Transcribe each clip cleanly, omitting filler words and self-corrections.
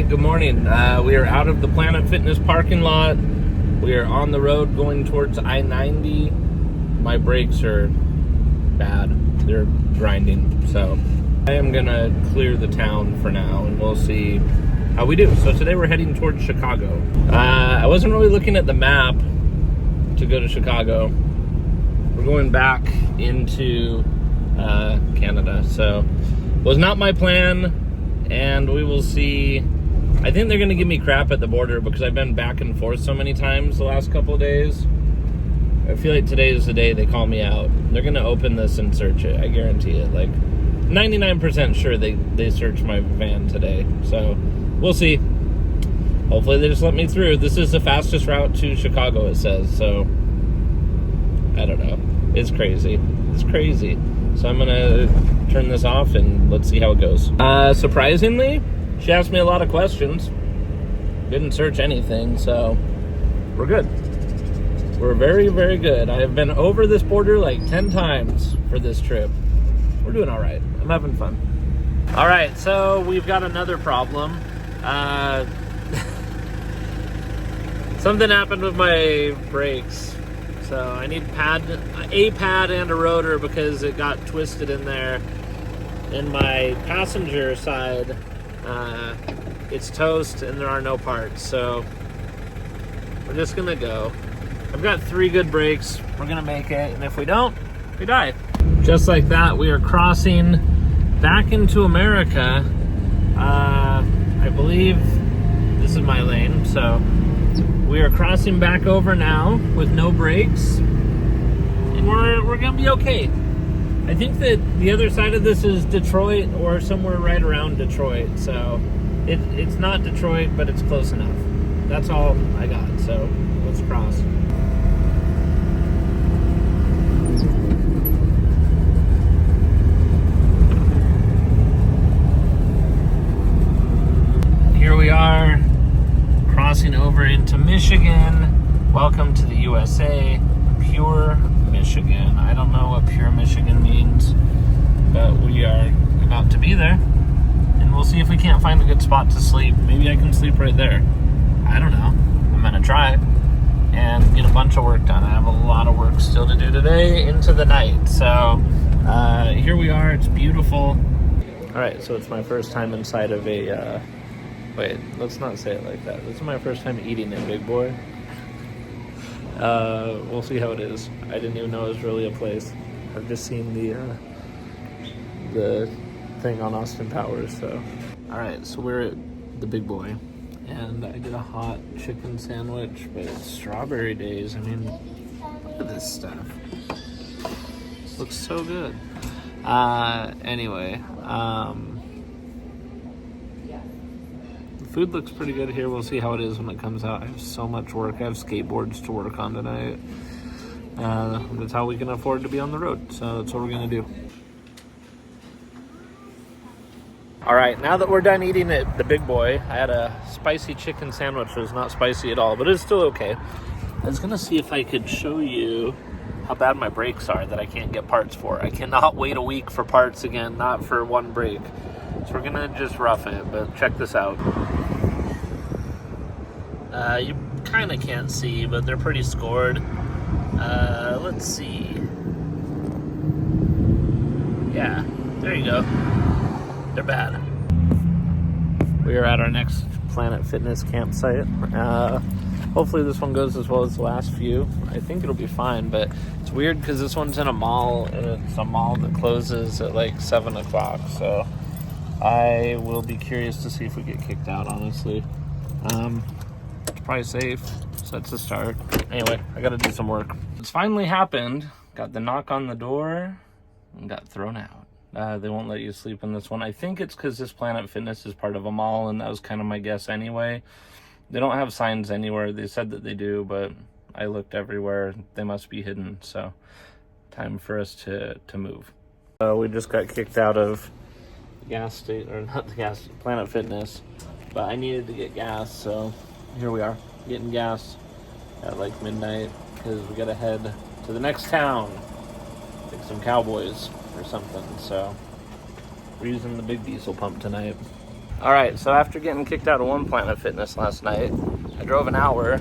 right, good morning. We are out of the Planet Fitness parking lot. We are on the road going towards I-90. My brakes are bad. They're grinding. So I am going to clear the town for now, and we'll see how we do. So today we're heading towards Chicago. I wasn't really looking at the map to go to Chicago. We're going back into Canada. So was not my plan. And we will see. I think they're going to give me crap at the border because I've been back and forth so many times the last couple of days. I feel like today is the day they call me out. They're going to open this and search it. I guarantee it. Like 99% sure they search my van today. So we'll see. Hopefully they just let me through. This is the fastest route to Chicago, it says. So I don't know. It's crazy. It's crazy. So I'm going to turn this off and let's see how it goes. Surprisingly, she asked me a lot of questions. Didn't search anything, so we're good. We're very, very good. I have been over this border like 10 times for this trip. We're doing all right. I'm having fun. All right, so we've got another problem. Something happened with my brakes. So I need a pad and a rotor because it got twisted in there. In my passenger side, it's toast and there are no parts. So we're just gonna go. I've got 3 good brakes. We're gonna make it, and if we don't, we die. Just like that, we are crossing back into America. I believe this is my lane, so we are crossing back over now with no brakes, and we're gonna be okay. I think that the other side of this is Detroit or somewhere right around Detroit, so it's not Detroit, but it's close enough. That's all I got, so let's cross. Here we are, crossing over into Michigan. Welcome to the USA, pure Michigan. I don't know what pure Michigan means, but we are about to be there, and we'll see if we can't find a good spot to sleep. Maybe I can sleep right there. I don't know. I'm gonna try and get a bunch of work done. I have a lot of work still to do today into the night. So here we are. It's beautiful. All right, so it's my first time inside of a wait, let's not say it like that. This is my first time eating it, big boy. We'll see how it is. I didn't even know it was really a place. I've just seen the thing on Austin Powers, so. All right, so we're at the big boy, and I did a hot chicken sandwich, but it's strawberry days. I mean, look at this stuff. This looks so good. Anyway, food looks pretty good here. We'll see how it is when it comes out. I have so much work. I have skateboards to work on tonight. That's how we can afford to be on the road. So that's what we're going to do. All right, now that we're done eating at the big boy, I had a spicy chicken sandwich. It was not spicy at all, but it's still okay. I was going to see if I could show you how bad my brakes are that I can't get parts for. I cannot wait a week for parts again, not for one brake. So we're gonna just rough it, but check this out. You kind of can't see, but they're pretty scored. Let's see. Yeah, there you go. They're bad. We are at our next Planet Fitness campsite. Hopefully this one goes as well as the last few. I think it'll be fine, but it's weird because this one's in a mall, and it's a mall that closes at like 7 o'clock, so I will be curious to see if we get kicked out, honestly. It's probably safe, so that's a start. Anyway, I gotta do some work. It's finally happened. Got the knock on the door and got thrown out. They won't let you sleep in this one. I think it's because this Planet Fitness is part of a mall, and that was kind of my guess anyway. They don't have signs anywhere. They said that they do, but I looked everywhere. They must be hidden, so time for us to move. We just got kicked out of gas station, or not the gas, Planet Fitness, but I needed to get gas, so here we are getting gas at like midnight because we gotta head to the next town, like some cowboys or something. So we're using the big diesel pump tonight. All right, so after getting kicked out of one Planet Fitness last night, I drove an hour,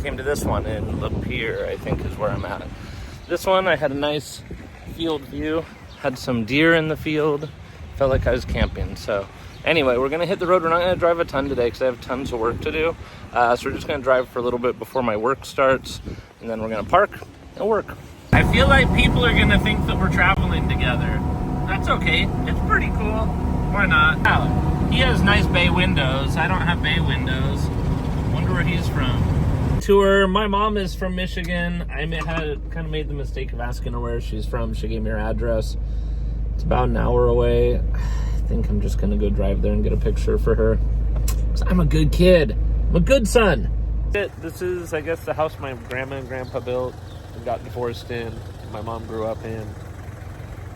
came to this one in Lapeer, I think is where I'm at. This one, I had a nice field view, had some deer in the field, felt like I was camping. So anyway, we're gonna hit the road. We're not gonna drive a ton today because I have tons of work to do. So we're just gonna drive for a little bit before my work starts, and then we're gonna park and work. I feel like people are gonna think that we're traveling together. That's okay, it's pretty cool. Why not? He has nice bay windows. I don't have bay windows. Wonder where he's from. Tour. My mom is from Michigan. I kind of made the mistake of asking her where she's from. She gave me her address. It's about an hour away. I think I'm just gonna go drive there and get a picture for her. 'Cause I'm a good kid. I'm a good son. This is, I guess, the house my grandma and grandpa built and got divorced in. My mom grew up in.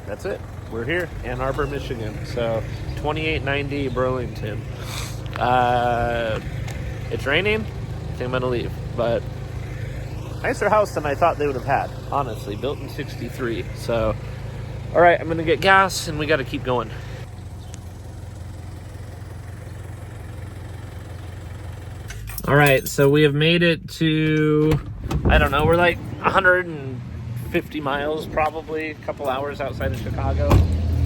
That's it. We're here, Ann Arbor, Michigan. So 2890 Burlington. It's raining. I think I'm gonna leave, but nicer house than I thought they would have had. Honestly, built in '63. So, all right, I'm gonna get gas, and we got to keep going. All right, so we have made it to, I don't know, we're like 150 miles, probably a couple hours outside of Chicago,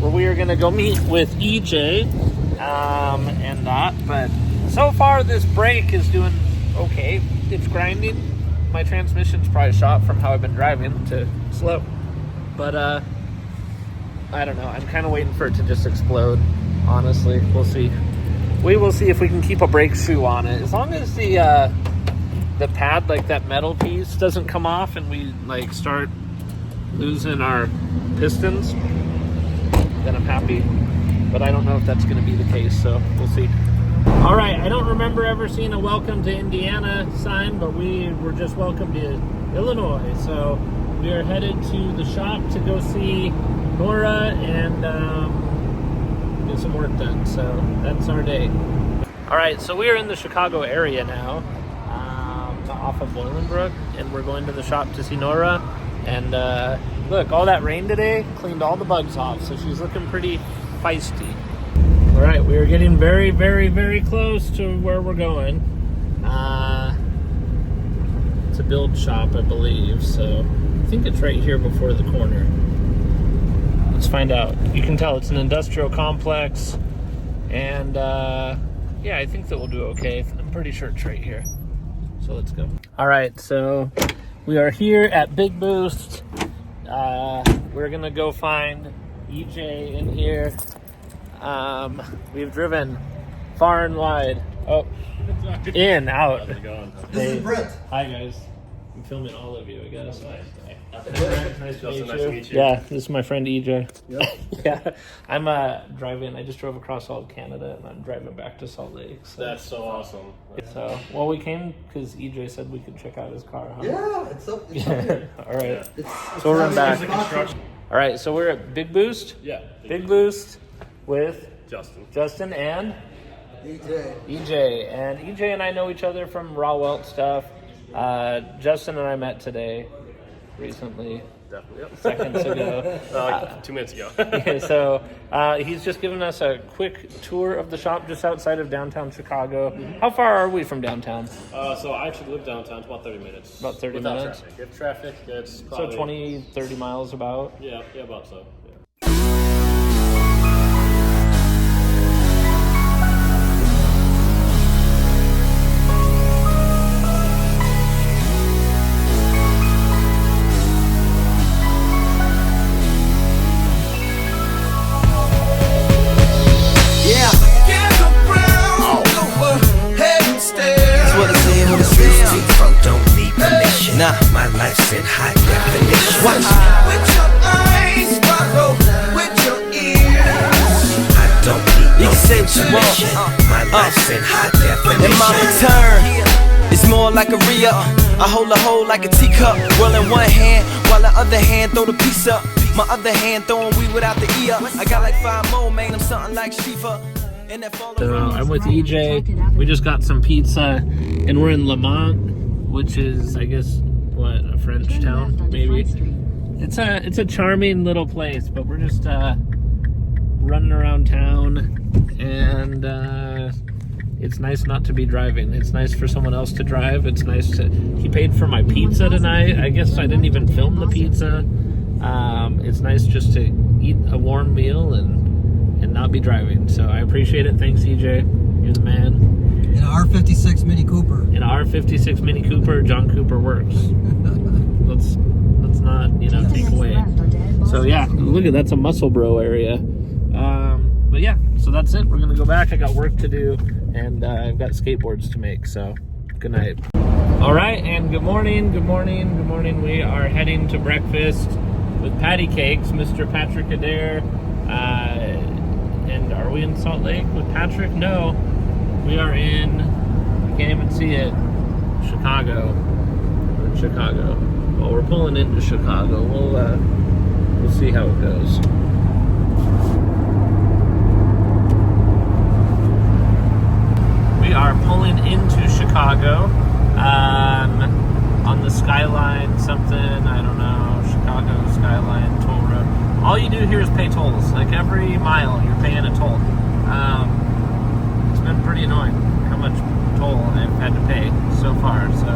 where we are gonna go meet with EJ and that. But so far, this brake is doing okay. It's grinding. My transmission's probably shot from how I've been driving to slow. But I don't know. I'm kind of waiting for it to just explode. Honestly, we'll see. We will see if we can keep a brake shoe on it. As long as the pad, like that metal piece, doesn't come off and we like start losing our pistons, then I'm happy. But I don't know if that's going to be the case, so we'll see. All right, I don't remember ever seeing a welcome to Indiana sign, but we were just welcome to Illinois. So we are headed to the shop to go see Nohra and get some work done. So that's our day. All right, so we are in the Chicago area now, off of Boylanbrook, and we're going to the shop to see Nohra. And look, all that rain today cleaned all the bugs off, so she's looking pretty feisty. All right, we are getting very, very, very close to where we're going. It's a build shop, I believe, so I think it's right here before the corner. Let's find out. You can tell it's an industrial complex, and yeah, I think that we'll do okay. I'm pretty sure it's right here. So let's go. All right, so we are here at Big Boost. We're gonna go find EJ in here. We've driven far and wide. Oh, in, out. How's it going? This is Brent. Hi guys. I'm filming all of you, I guess. Nice to meet you. Yeah, this is my friend EJ. Yep. Yeah, I'm driving. I just drove across all of Canada, and I'm driving back to Salt Lake. So. That's so awesome. So, well, we came because EJ said we could check out his car, huh? Yeah, it's up here. All right. It's So we're in back. Construction. All right, so we're at Big Boost. Yeah. Big Boost with Justin and EJ. EJ. And EJ and I know each other from Raw Welt stuff. Justin and I met today, recently. Definitely. Yep. Seconds ago. Like 2 minutes ago. Yeah, so he's just given us a quick tour of the shop just outside of downtown Chicago. Mm-hmm. How far are we from downtown? So I actually live downtown. It's about 30 minutes. About 30 without minutes? Traffic. If traffic, it's probably... So 20, 30 miles about? Yeah, about so. Yeah. Nah, my life's in high definition. Watch. With your eyes, follow with your ears. I don't need no say what you want. My life's in high definition. And my return is more like a re-up. I hold a hole like a teacup. Well in one hand, while the other hand throw the piece up. My other hand throwing weed without the E up. I got like 5 more, man, I'm something like Shiva. So I'm with EJ. We just got some pizza, and we're in Lamont, which is, I guess, what, a French town, maybe. It's a charming little place, but we're just running around town, and it's nice not to be driving. It's nice for someone else to drive. It's nice to... He paid for my pizza tonight. I guess I didn't even film the pizza. It's nice just to eat a warm meal and not be driving. So I appreciate it. Thanks, EJ. You're the man. In an R56 Mini Cooper. In an R56 Mini Cooper, John Cooper works. Let's not, take away. So yeah, look at that's a Muscle Bro area. But yeah, so that's it. We're gonna go back. I got work to do, and I've got skateboards to make. So good night. All right, and good morning. Good morning. Good morning. We are heading to breakfast with Patty Cakes, Mr. Patrick Adair. And are we in Salt Lake with Patrick? No, we are in. You can't even see it. Chicago. We're in Chicago. Well, we're pulling into Chicago. We'll see how it goes. We are pulling into Chicago on the Skyline something, I don't know, Chicago Skyline toll road. All you do here is pay tolls. Like every mile you're paying a toll. It's been pretty annoying how much toll I've had to pay so far. So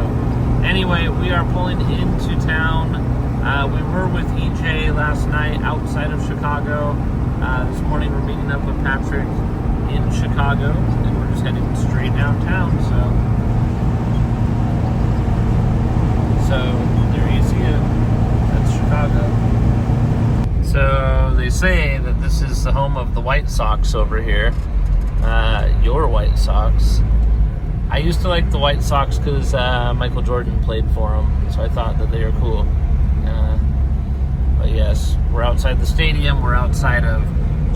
anyway, we are pulling into town. We were with EJ last night outside of Chicago. This morning we're meeting up with Patrick in Chicago, and we're just heading straight downtown. So there you see it. That's Chicago. So they say that this is the home of the White Sox over here. Your White Sox. I used to like the White Sox because Michael Jordan played for them, so I thought that they were cool. But yes, we're outside the stadium. We're outside of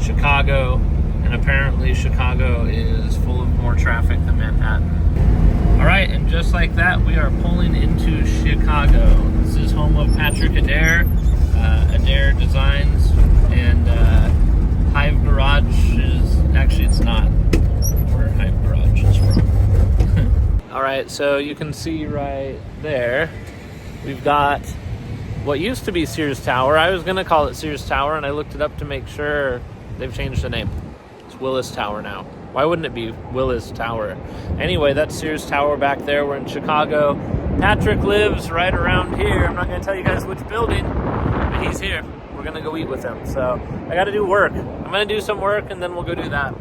Chicago, and apparently Chicago is full of more traffic than Manhattan. All right, and just like that, we are pulling into Chicago. This is home of Patrick Adair, Adair Designs, and Hive Garage is, actually it's not where Hive Garage is from. All right, so you can see right there, we've got what used to be Sears Tower. I was gonna call it Sears Tower, and I looked it up to make sure. They've changed the name. It's Willis Tower now. Why wouldn't it be Willis Tower? Anyway, that's Sears Tower back there. We're in Chicago. Patrick lives right around here. I'm not gonna tell you guys which building, but he's here. We're gonna go eat with him. So I gotta do work. I'm gonna do some work, and then we'll go do that.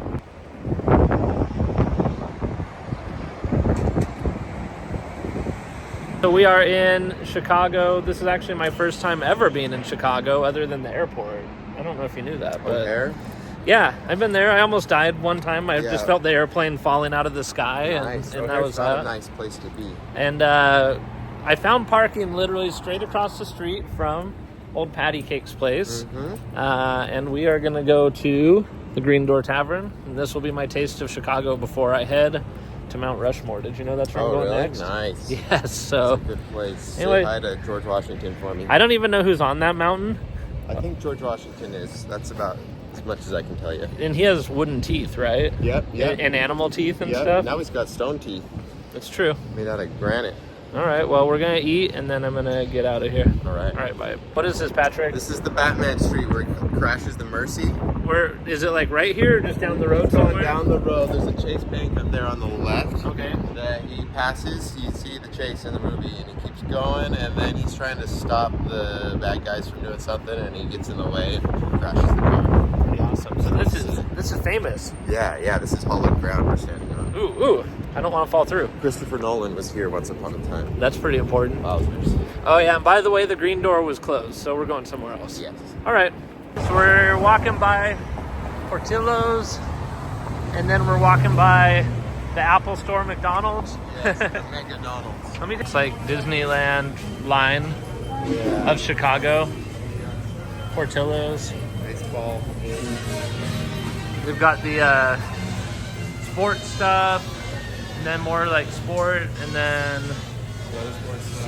So we are in Chicago. This is actually my first time ever being in Chicago, other than the airport. I don't know if you knew that, but O'Hare? yeah, I've been there. I almost died one time. I just felt the airplane falling out of the sky, Nice. and that was that. A nice place to be. And I found parking literally straight across the street from old Patty Cake's place, and we are gonna go to the Green Door Tavern, and this will be my taste of Chicago before I head to Mount Rushmore. Did you know that's where I'm going next? Nice. Yes. So It's a good place. Anyway, Say hi to George Washington for me. I don't even know who's on that mountain. I think George Washington is. That's about as much as I can tell you. And he has wooden teeth, right? Yep. And animal teeth and Yep. stuff. Now he's got stone teeth It's true. made out of granite. All right. Well, we're gonna eat, and then I'm gonna get out of here. All right. All right. Bye. What is this, Patrick? This is the Batman Street where he crashes the Mercy. Where is it? Like right here, or just down the road Going somewhere? down the road, there's a Chase Bank up there on the left. Okay. That he passes. You see the chase in the movie, and he keeps going, and then he's trying to stop the bad guys from doing something, and he gets in the way and crashes the car. Pretty awesome. So this is famous. Yeah. This is hollowed ground we're standing on. Ooh. I don't want to fall through. Christopher Nolan was here once upon a time. That's pretty important. Wowzers. Oh yeah. And by the way, the Green Door was closed, so we're going somewhere else. Yes. All right. So we're walking by Portillo's, and then we're walking by the Apple Store, McDonald's. Yes, the McDonald's. Let me. It's like Disneyland line of Chicago. Portillo's. Baseball. We've got the sports stuff, and then more like sport, and then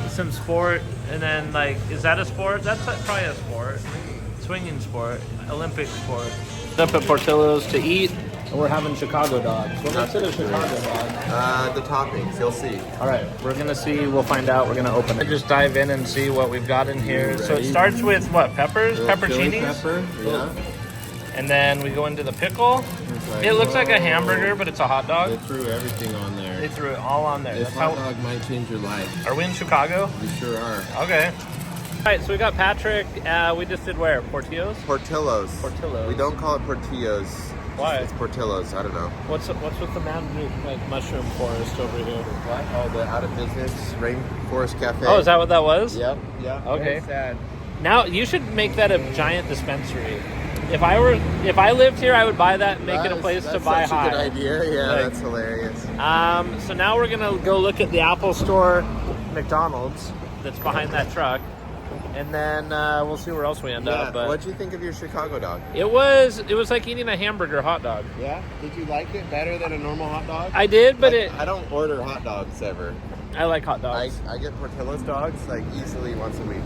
some sport, and then like, is that a sport? That's probably a sport. Swinging sport, Olympic sport. Up at Portillo's to eat, and we're having Chicago dogs. What makes it a Chicago dog? The toppings, you'll see. All right, we're gonna see. We'll find out. We're gonna open it. Just dive in and see what we've got in here. So it starts with what? Peppers, pepperoncinis, Pepper, yeah. And then we go into the pickle. It looks like a hamburger, but it's a hot They dog. threw everything on there. They threw it all on there. This That's hot how. dog might change your life. Are we in Chicago? We sure are. Okay. All right, so we got Patrick. We just did where? Portillo's? Portillo's. Portillo's. We don't call it Portillos. Why? It's Portillo's. I don't know. What's with the magic like mushroom forest over here? What? Oh, the out of business Rainforest Cafe. Oh, is that what that was? Yep. Yeah. Okay. Very sad. Now you should make that a giant dispensary. If I lived here, I would buy that and make it a place to buy That's high. a good idea. Yeah, Like- that's hilarious. So now we're gonna go look at the Apple Store, McDonald's that's behind that truck, and then we'll see where else we end up. But What'd you think of your Chicago dog? it was like eating a hamburger hot dog. Yeah. Did you like it better than a normal hot dog? I did, but I don't order hot dogs ever. I like hot dogs. I get Portillo's dogs like easily once a week.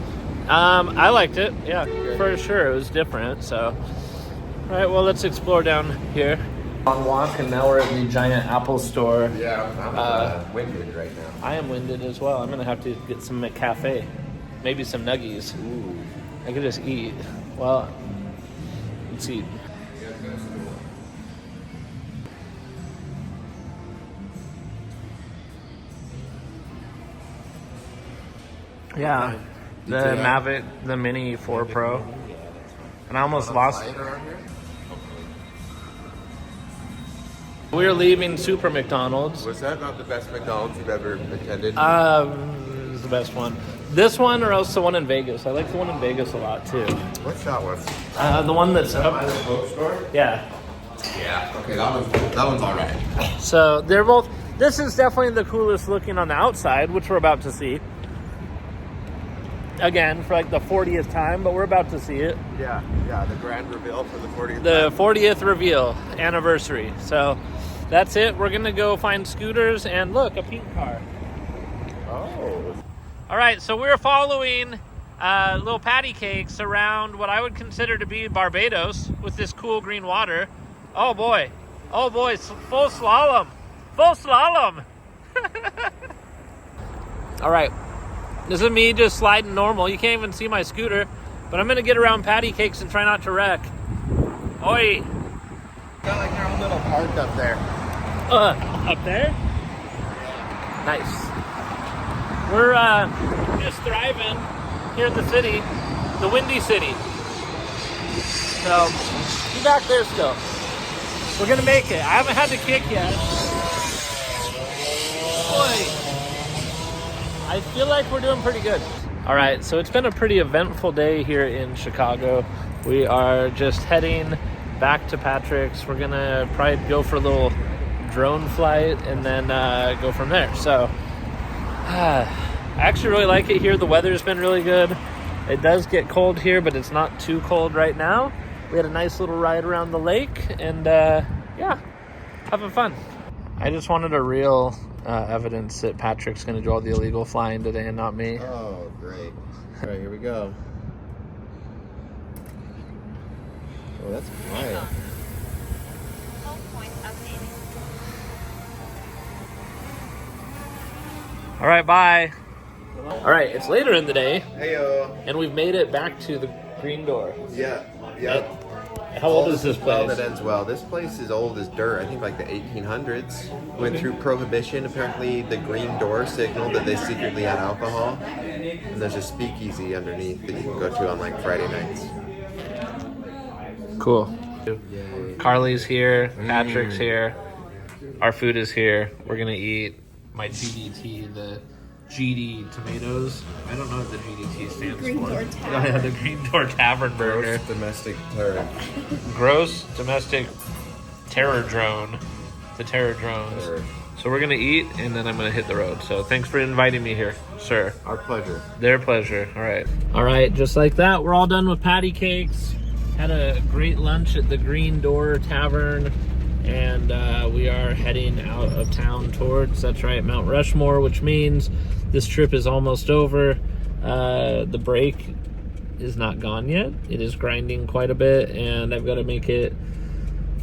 I liked it. Yeah, Good. for sure. It was different. So, all right. Well, let's explore down here. On walk, and now we're at the giant Apple Store. Yeah, I'm winded right now. I am winded as well. I'm gonna have to get some McCafe, maybe some nuggies. Ooh. I could just eat. Well, let's eat. Yeah, the Did you- Mavic, the Mini 4 Pro, and I almost lost. We were leaving Super McDonald's. Was that not the best McDonald's you've ever attended? It was the best one. This one or else the one in Vegas. I like the one in Vegas a lot too. What's that one? The one that's up. By the Coke store? Yeah. Yeah. Okay, that one's all right. So they're both. This is definitely the coolest looking on the outside, which we're about to see. Again, for like the 40th time, but we're about to see it. Yeah, the grand reveal for the 40th. The 40th reveal anniversary. So that's it. We're gonna go find scooters and look, a pink car. Oh. All right, so we're following little patty cakes around what I would consider to be Barbados with this cool green water. Oh boy, full slalom. All right, this is me just sliding normal. You can't even see my scooter, but I'm gonna get around patty cakes and try not to wreck. Oi. Got like their own little park up there. Up there? Nice. We're just thriving here in the city, the Windy City. So, be back there still. We're gonna make it. I haven't had the kick yet. Boy, I feel like we're doing pretty good. All right, so it's been a pretty eventful day here in Chicago. We are just heading back to Patrick's. We're gonna probably go for a little drone flight and then go from there. So I actually really like it here. The weather's been really good. It does get cold here, but it's not too cold right now. We had a nice little ride around the lake and yeah, having fun. I just wanted a real evidence that Patrick's going to do all the illegal flying today and not me. Oh, great. All right, here we go. Oh, that's quiet. All right, bye. All right, it's later in the day Heyo. and we've made it back to the green door. Yeah. How old is this Well, place? that ends well. This place is old as dirt. I think like the 1800s. Went through Prohibition. Apparently, the green door signaled that they secretly had alcohol. And there's a speakeasy underneath that you can go to on like Friday nights. Cool. Carly's here. Patrick's here. Our food is here. We're gonna eat my GDT, the GD tomatoes. I don't know what the GDT stands Green for. Door Oh, yeah, the Green Door Tavern burger. Domestic terror. Gross domestic terror drone. The terror drones. Terror. So we're gonna eat and then I'm gonna hit the road. So thanks for inviting me here, sir. Our pleasure. Their pleasure. All right. All right, just like that, we're all done with patty cakes. Had a great lunch at the Green Door Tavern, and we are heading out of town towards, that's right, Mount Rushmore, which means this trip is almost over. The brake is not gone yet. It is grinding quite a bit, and I've got to make it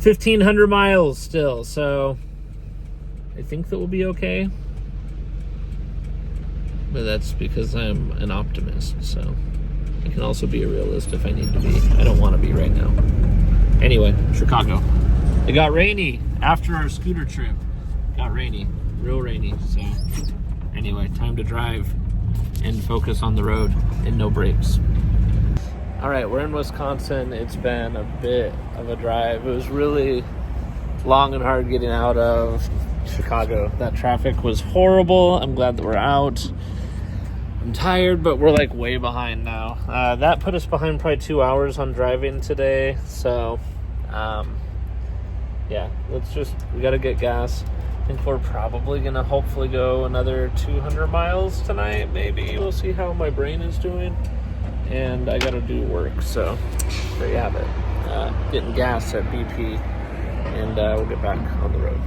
1,500 miles still, so I think that will be okay. But that's because I'm an optimist, so I can also be a realist if I need to be. I don't want to be right now. Anyway, Chicago. It got rainy after our scooter trip. Got rainy, real rainy. So anyway, time to drive and focus on the road and no brakes. All right, we're in Wisconsin. It's been a bit of a drive. It was really long and hard getting out of Chicago. That traffic was horrible. I'm glad that we're out. I'm tired, but we're like way behind now. That put us behind probably 2 hours on driving today. So, yeah, we got to get gas. I think we're probably going to hopefully go another 200 miles tonight. Maybe we'll see how my brain is doing. And I got to do work. So there you have it. Getting gas at BP. And we'll get back on the road.